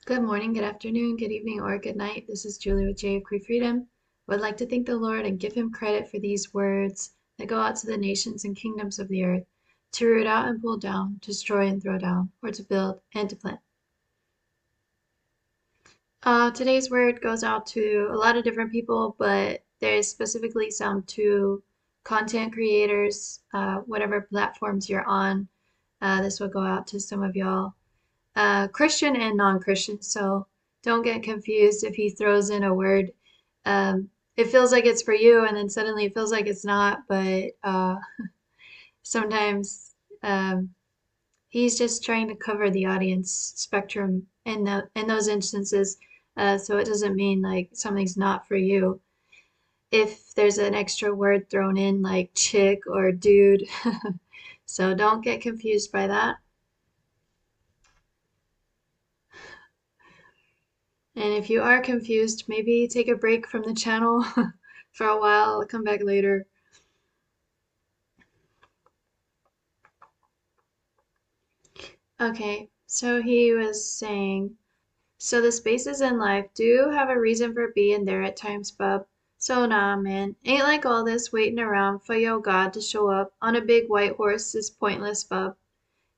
Good morning, good afternoon, good evening, or good night. This is Julie with J of Cree Freedom. Would like to thank the Lord and give him credit for these words that go out to the nations and kingdoms of the earth to root out and pull down, destroy and throw down, or to build and to plant. Today's word goes out to a lot of different people, but there's specifically some to content creators, whatever platforms you're on. This will go out to some of y'all. Christian and non-Christian. So don't get confused if he throws in a word. It feels like it's for you, and then suddenly it feels like it's not. But sometimes he's just trying to cover the audience spectrum in those instances. So it doesn't mean like something's not for you. If there's an extra word thrown in like chick or dude, so don't get confused by that. And if you are confused, maybe take a break from the channel for a while, come back later. Okay, so he was saying, so the spaces in life do have a reason for being there at times, bub. So nah, man, ain't like all this waiting around for yo God to show up on a big white horse is pointless, bub.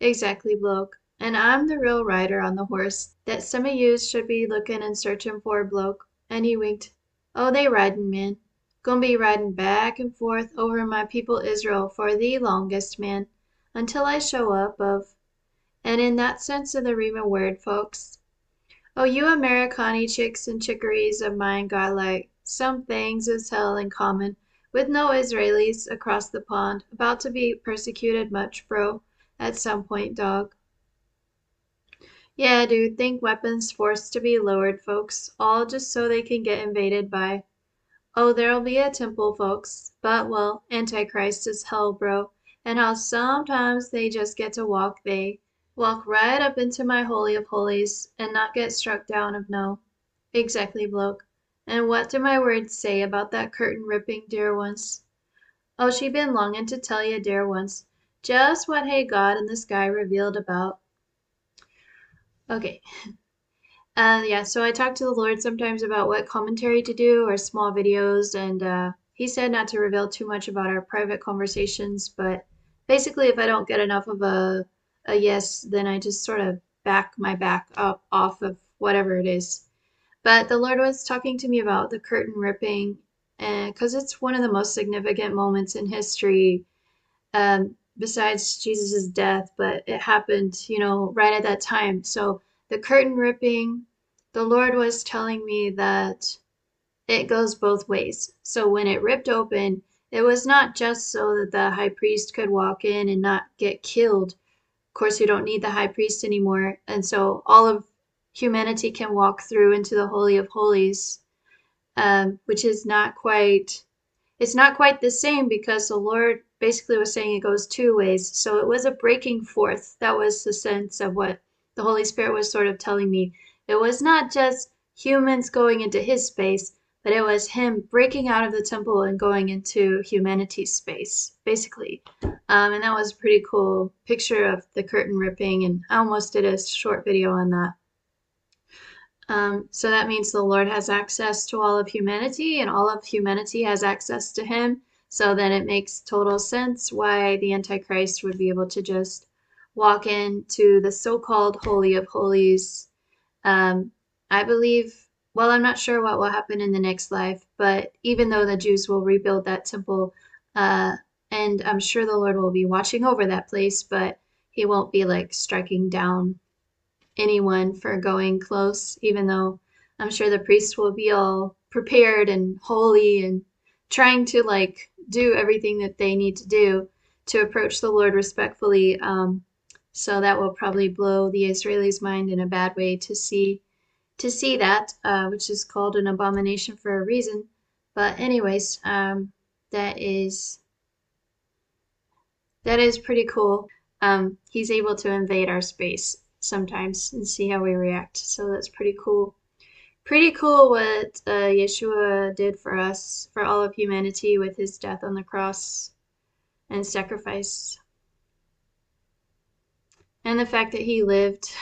Exactly, bloke. And I'm the real rider on the horse that some of yous should be looking and searching for, bloke. And he winked. Oh, they ridin', man. Gonna be riding back and forth over my people Israel for the longest, man, until I show up of. And in that sense of the Rhema word, folks. Oh, you Americani chicks and chickeries of mine got like some things as hell in common with no Israelis across the pond about to be persecuted much, bro, at some point, dog. Yeah, dude, think weapons forced to be lowered, folks, all just so they can get invaded by. Oh, there'll be a temple, folks, but well, Antichrist is hell, bro, and how sometimes they just get to walk right up into my holy of holies and not get struck down of no. Exactly, bloke. And what do my words say about that curtain ripping, dear ones? Oh, she been longing to tell you, dear ones, just what hey God in the sky revealed about. Okay, yeah, so I talk to the Lord sometimes about what commentary to do or small videos, and he said not to reveal too much about our private conversations, but basically, if I don't get enough of a yes, then I just sort of back up off of whatever it is. But the Lord was talking to me about the curtain ripping, and because it's one of the most significant moments in history, besides Jesus's death, but it happened, right at that time. So the curtain ripping, the Lord was telling me that it goes both ways. So when it ripped open, it was not just so that the high priest could walk in and not get killed. Of course, you don't need the high priest anymore. And so all of humanity can walk through into the Holy of Holies, which is not quite it's not quite the same because the Lord basically was saying it goes two ways. So it was a breaking forth. That was the sense of what the Holy Spirit was sort of telling me. It was not just humans going into his space, but it was him breaking out of the temple and going into humanity's space, basically. And that was a pretty cool picture of the curtain ripping. And I almost did a short video on that. So that means the Lord has access to all of humanity, and all of humanity has access to him. So then it makes total sense why the Antichrist would be able to just walk into the so-called Holy of Holies. Um, I believe, well, I'm not sure what will happen in the next life, but even though the Jews will rebuild that temple, uh, and I'm sure the Lord will be watching over that place, but he won't be like striking down anyone for going close, even though I'm sure the priests will be all prepared and holy and trying to like do everything that they need to do to approach the Lord respectfully. So that will probably blow the Israelis' mind in a bad way to see that, which is called an abomination for a reason. But anyways, that is that is pretty cool. He's able to invade our space sometimes and see how we react. So that's pretty cool. Pretty cool what Yeshua did for us, for all of humanity, with his death on the cross and sacrifice. And the fact that he lived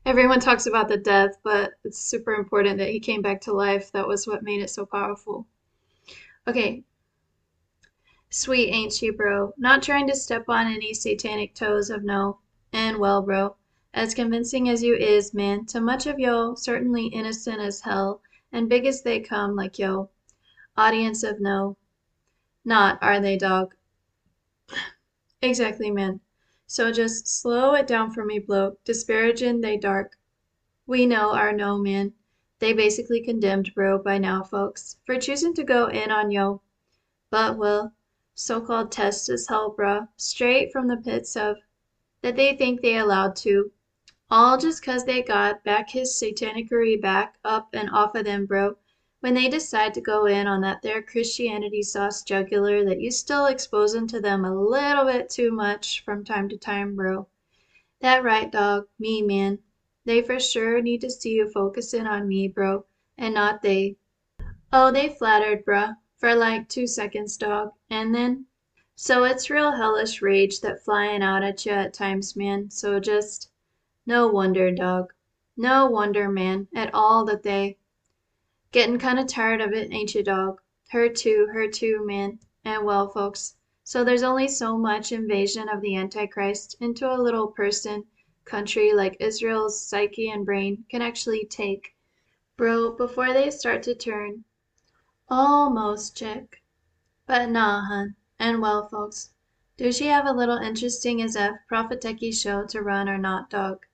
Everyone talks about the death, but it's super important that he came back to life. That was what made it so powerful. Okay, sweet ain't she, bro? Not trying to step on any satanic toes of no. And well, bro, as convincing as you is, man, to much of yo, certainly innocent as hell, and big as they come, like yo. Audience of no. Not, are they, dog? Exactly, man. So just slow it down for me, bloke. Disparagin' they dark. We know our no, man. They basically condemned bro by now, folks, for choosing to go in on yo. But, well, so-called test as hell, bruh, straight from the pits of that they think they allowed to. All just 'cause they got back his satanickery back up and off of them, bro. When they decide to go in on that there Christianity sauce jugular that you still exposing to them a little bit too much from time to time, bro. That right, dog. Me, man. They for sure need to see you focusing on me, bro, and not they. Oh, they flattered, bruh, for like 2 seconds, dog, and then. So it's real hellish rage that flying out at you at times, man. So just. No wonder, dog. No wonder, man, at all that they. Getting kinda tired of it, ain't you, dog? Her too, man. And well, folks, so there's only so much invasion of the Antichrist into a little person, country like Israel's psyche and brain can actually take. Bro, before they start to turn. Almost, chick. But nah, hun. And well, folks, do she have a little interesting as F prophetechy show to run or not, dog?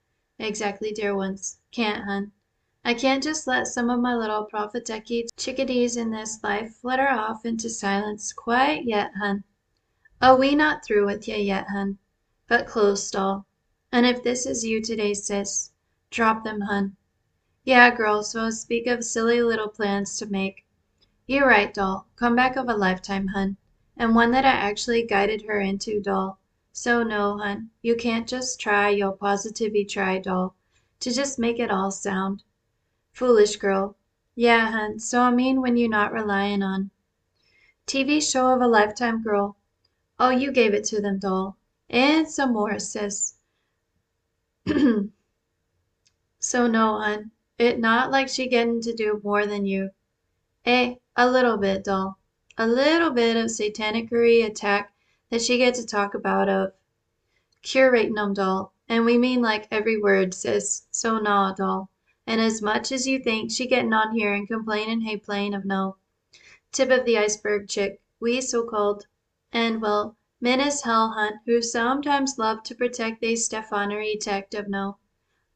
Exactly, dear ones. Can't, hun. I can't just let some of my little prophetechy chickadees in this life flutter off into silence quite yet, hun. Oh, we not through with ye yet, hun. But close, doll. And if this is you today, sis, drop them, hun. Yeah, girl, so speak of silly little plans to make. You're right, doll. Comeback of a lifetime, hun. And one that I actually guided her into, doll. So no, hun, you can't just try, you'll positively try, doll, to just make it all sound. Foolish girl. Yeah, hun, so I mean when you not relying on. TV show of a lifetime, girl. Oh, you gave it to them, doll. And some more, sis. So no, hun, it not like she getting to do more than you. A little bit, doll. A little bit of satanickery attack that she get to talk about of curating 'em, doll. And we mean like every word, sis. So nah, doll. And as much as you think she getting on here and complaining, hey, plain of no. Tip of the iceberg chick, we so-called. And well, men as hell hunt who sometimes love to protect they Stephanery tect of no.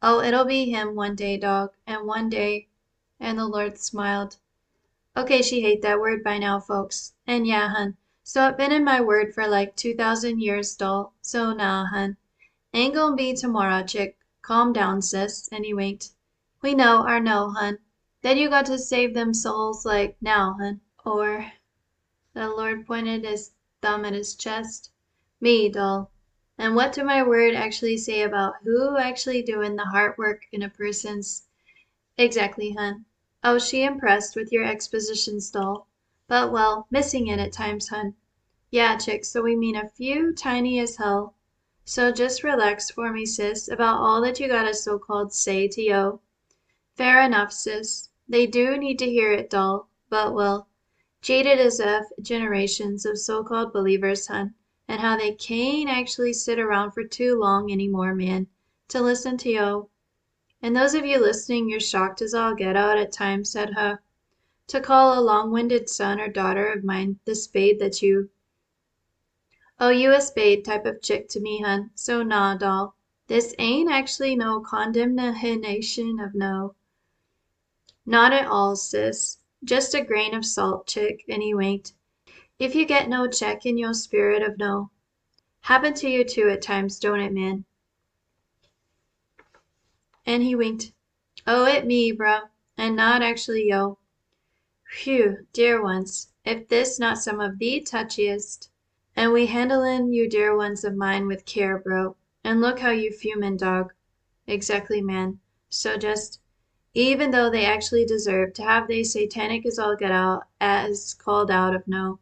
Oh, it'll be him one day, dog. And one day. And the Lord smiled. Okay, she hate that word by now, folks. And yeah, hun. So it been in my word for like 2,000 years, doll. So nah, hun. Ain't gonna be tomorrow, chick. Calm down, sis. And he winked. We know, our no, hun. Then you got to save them souls like now, hun. Or, the Lord pointed his thumb at his chest. Me, doll. And what do my word actually say about who actually doing the heart work in a person's. Exactly, hun. Oh, she impressed with your expositions, doll. But, well, missing it at times, hun. Yeah, chick, so we mean a few tiny as hell. So just relax for me, sis, about all that you gotta so-called say to yo. Fair enough, sis. They do need to hear it, doll. But, well, jaded as F generations of so-called believers, hun, and how they can't actually sit around for too long anymore, man, to listen to yo. And those of you listening, you're shocked as all get out at times, said her, to call a long-winded son or daughter of mine the spade that you. Oh, you a spade type of chick to me, hun. So nah, doll. This ain't actually no condemnation of no. Not at all, sis. Just a grain of salt, chick, and he winked. If you get no check in your spirit of no. Happen to you too at times, don't it, man? And he winked. Oh, it me, bruh. And not actually yo. Phew, dear ones, if this not some of the touchiest. And we handlin' you dear ones of mine with care, bro. And look how you fumin', dog. Exactly, man. So just, even though they actually deserve to have they satanic as all get out, as called out of no.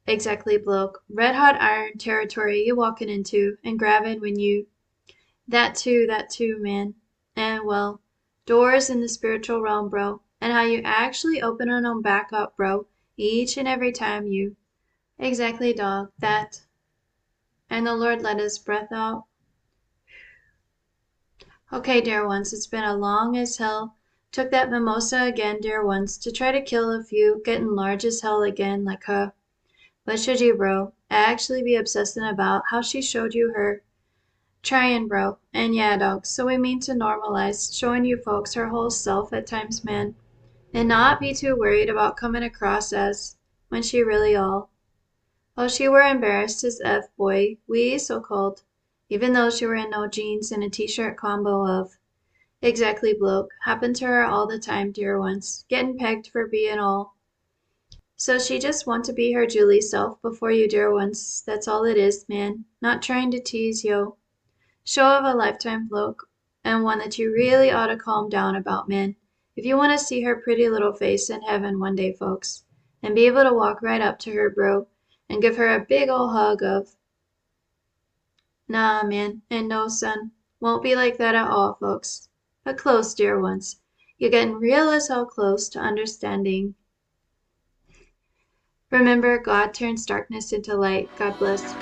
Exactly, bloke. Red hot iron territory you walkin' into and grabbin' when you. That too, man. and, well, doors in the spiritual realm, bro, and how you actually open them back up, bro, each and every time you. Exactly, dog, that. And the Lord let his breath out. Okay, dear ones, it's been a long as hell. Took that mimosa again, dear ones, to try to kill a few, getting large as hell again, like her. What should you, bro? Actually be obsessing about how she showed you her. Trying, bro. And yeah, dog, so we mean to normalize showing you folks her whole self at times, man. And not be too worried about coming across as when she really all. Oh, she were embarrassed as F, boy, we so-called. Even though she were in no jeans and a t-shirt combo of. Exactly, bloke. Happened to her all the time, dear ones. Getting pegged for being all. So she just want to be her Julie self before you, dear ones. That's all it is, man. Not trying to tease, yo. Show of a lifetime, bloke. And one that you really ought to calm down about, man. If you want to see her pretty little face in heaven one day, folks. And be able to walk right up to her, bro. And give her a big ol' hug of. Nah, man. And no, son. Won't be like that at all, folks. But close, dear ones. You're getting real as hell close to understanding. Remember, God turns darkness into light. God bless.